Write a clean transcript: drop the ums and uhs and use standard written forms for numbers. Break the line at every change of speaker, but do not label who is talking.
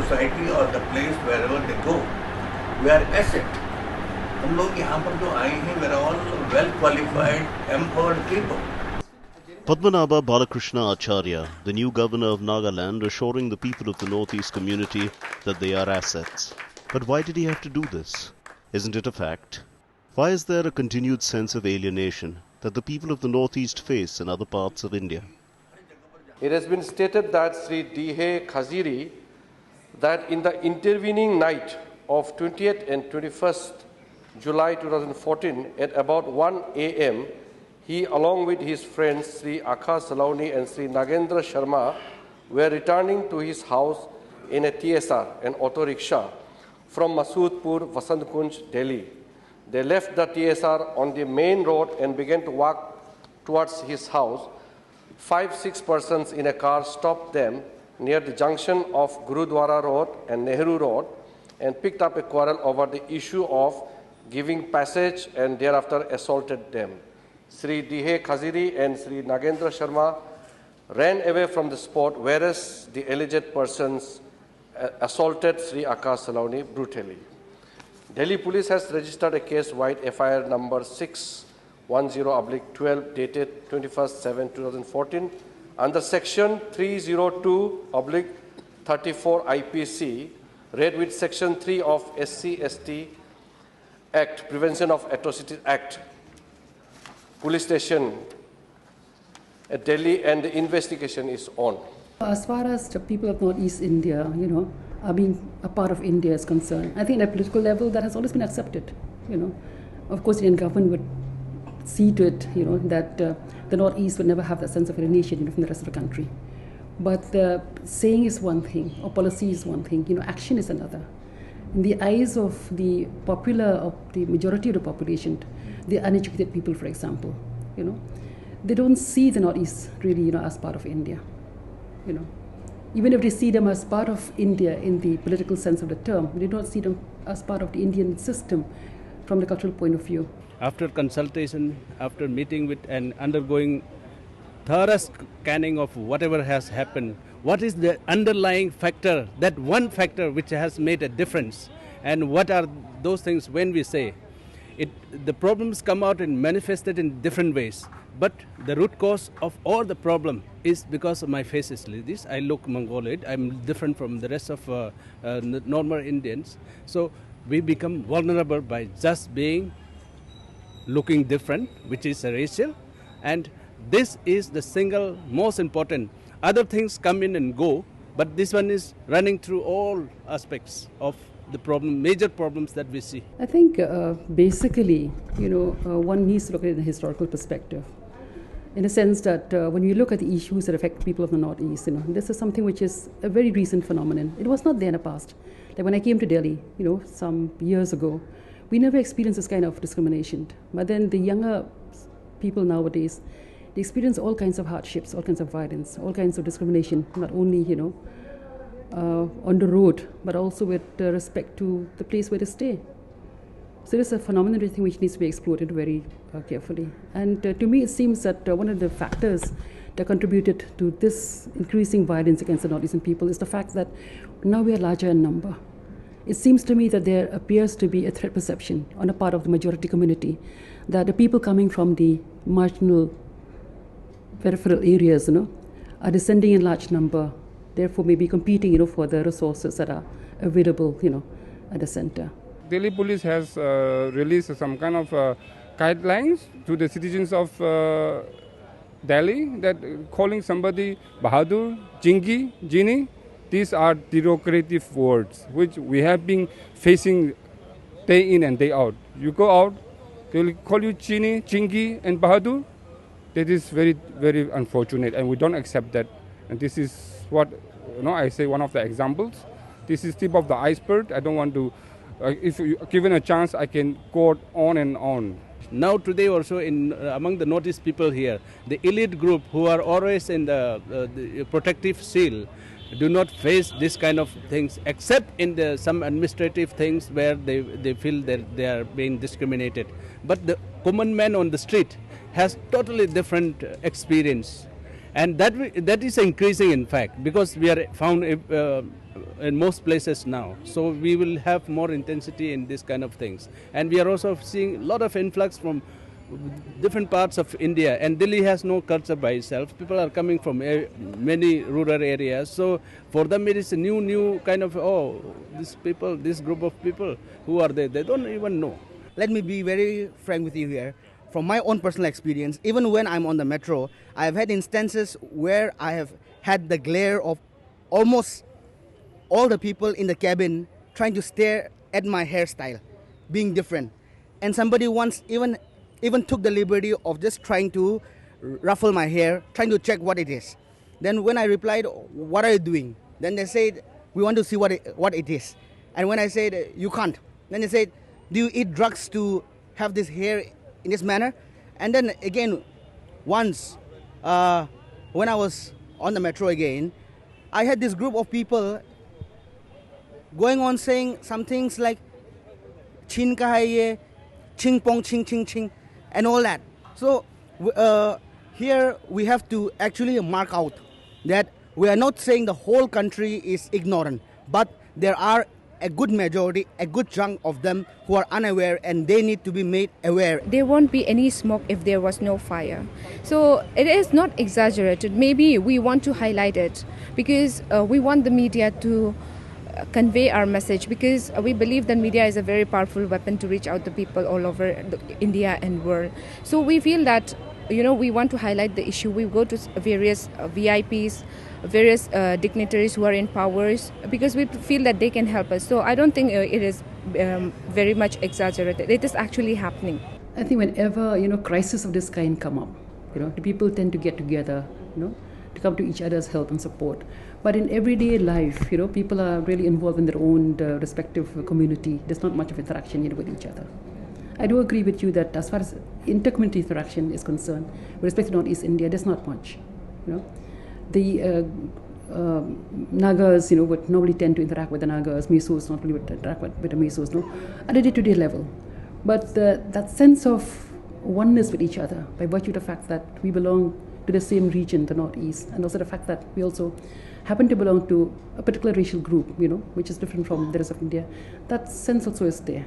society or the place wherever they go. We are asset. हम लोग यहाँ पर जो आए हैं, we are all well qualified, empowered people.
Padmanabha Balakrishna Acharya, the new governor of Nagaland, assuring the people of the Northeast community that they are assets. But why did he have to do this? Isn't it a fact? Why is there a continued sense of alienation that the people of the Northeast face in other parts of India?
It has been stated that Sri D.H. Khaziri, that in the intervening night of 20th and 21st July 2014 at about 1 a.m., he, along with his friends Sri Akha Salouni and Sri Nagendra Sharma, were returning to his house in a TSR, an auto rickshaw, from Masoodpur, Vasant Kunj, Delhi. They left the TSR on the main road and began to walk towards his house. 5-6 persons in a car stopped them near the junction of Gurudwara Road and Nehru Road and picked up a quarrel over the issue of giving passage and thereafter assaulted them. Sri D.H. Khaziri and Sri Nagendra Sharma ran away from the spot, whereas the alleged persons assaulted Sri Akha Salouni brutally. Delhi Police has registered a case-wide FIR number 610/12 dated 21st/7/2014 under section 302/34 IPC, read with section 3 of SC/ST Act, Prevention of Atrocities Act, police station at Delhi, and the investigation is on.
As far as the people of Northeast India, are being a part of India is concerned, I think at a political level that has always been accepted. Of course, the Indian government would see to it, that the Northeast would never have that sense of alienation, from the rest of the country. But saying is one thing, or policy is one thing. Action is another. In the eyes of the majority of the population, the uneducated people, for example, they don't see the Northeast really, as part of India. Even if they see them as part of India in the political sense of the term, they don't see them as part of the Indian system from the cultural point of view.
After consultation, after meeting with and undergoing thorough scanning of whatever has happened, what is the underlying factor, that one factor which has made a difference, and what are those things when we say it? The problems come out and manifested in different ways, but the root cause of all the problem is because of my face is like this. I look Mongoloid. I'm different from the rest of normal Indians. So we become vulnerable by just being looking different, which is racial, and this is the single most important. Other things come in and go, but this one is running through all aspects of the problem, major problems that we see.
I think basically, one needs to look at it in a historical perspective. In a sense that when you look at the issues that affect people of the Northeast, this is something which is a very recent phenomenon. It was not there in the past. Like when I came to Delhi, some years ago, we never experienced this kind of discrimination. But then the younger people nowadays, they experience all kinds of hardships, all kinds of violence, all kinds of discrimination, not only, on the road, but also with respect to the place where they stay. So this is a phenomenon I think which needs to be explored very carefully. And to me, it seems that one of the factors that contributed to this increasing violence against the Northeastern people is the fact that now we are larger in number. It seems to me that there appears to be a threat perception on the part of the majority community that the people coming from the marginal peripheral areas, are descending in large number, therefore maybe competing, for the resources that are available, at the center.
Delhi Police has released some kind of guidelines to the citizens of Delhi that calling somebody Bahadur, Jingi, Jini, these are derogatory words which we have been facing day in and day out. You go out, they will call you Jini, Jingi and Bahadur. That is very, very unfortunate, and we don't accept that. And this is what, I say one of the examples. This is tip of the iceberg. I don't want to, if given a chance, I can go on and on.
Now today also among the Northeast people here, the elite group who are always in the protective seal do not face this kind of things, except in some administrative things where they feel that they are being discriminated. But the common man on the street has totally different experience. And that is increasing, in fact, because we are found in most places now. So we will have more intensity in this kind of things. And we are also seeing a lot of influx from different parts of India. And Delhi has no culture by itself. People are coming from many rural areas. So for them it is a new kind of, oh, these people, this group of people, who are they? They don't even know.
Let me be very frank with you here. From my own personal experience, even when I'm on the metro, I have had instances where I have had the glare of almost all the people in the cabin trying to stare at my hairstyle being different. And somebody once even took the liberty of just trying to ruffle my hair, trying to check what it is. Then when I replied, "What are you doing?" Then they said, "We want to see what it is." And when I said, "You can't," then they said, "Do you eat drugs to have this hair in this manner?" And then again, once when I was on the metro again, I had this group of people going on saying some things like "chin ka hai ye," "ching pong ching ching ching," and all that. So here we have to actually mark out that we are not saying the whole country is ignorant, but there are a good majority, a good chunk of them who are unaware, and they need to be made aware.
There won't be any smoke if there was no fire. So it is not exaggerated. Maybe we want to highlight it because we want the media to convey our message, because we believe that media is a very powerful weapon to reach out to people all over India and world. So we feel that, we want to highlight the issue. We go to various VIPs, various dignitaries who are in powers, because we feel that they can help us. So I don't think it is very much exaggerated. It is actually happening.
I think whenever crises of this kind come up, the people tend to get together, to come to each other's help and support. But in everyday life, people are really involved in their own respective community. There's not much of interaction with each other. I do agree with you that as far as inter-community interaction is concerned, with respect to Northeast India, there's not much. The Nagas, would normally tend to interact with the Nagas. Misos not really would interact with the Misos, at a day-to-day level. But that sense of oneness with each other, by virtue of the fact that we belong to the same region, the Northeast, and also the fact that we also happen to belong to a particular racial group, which is different from the rest of India, that sense also is there,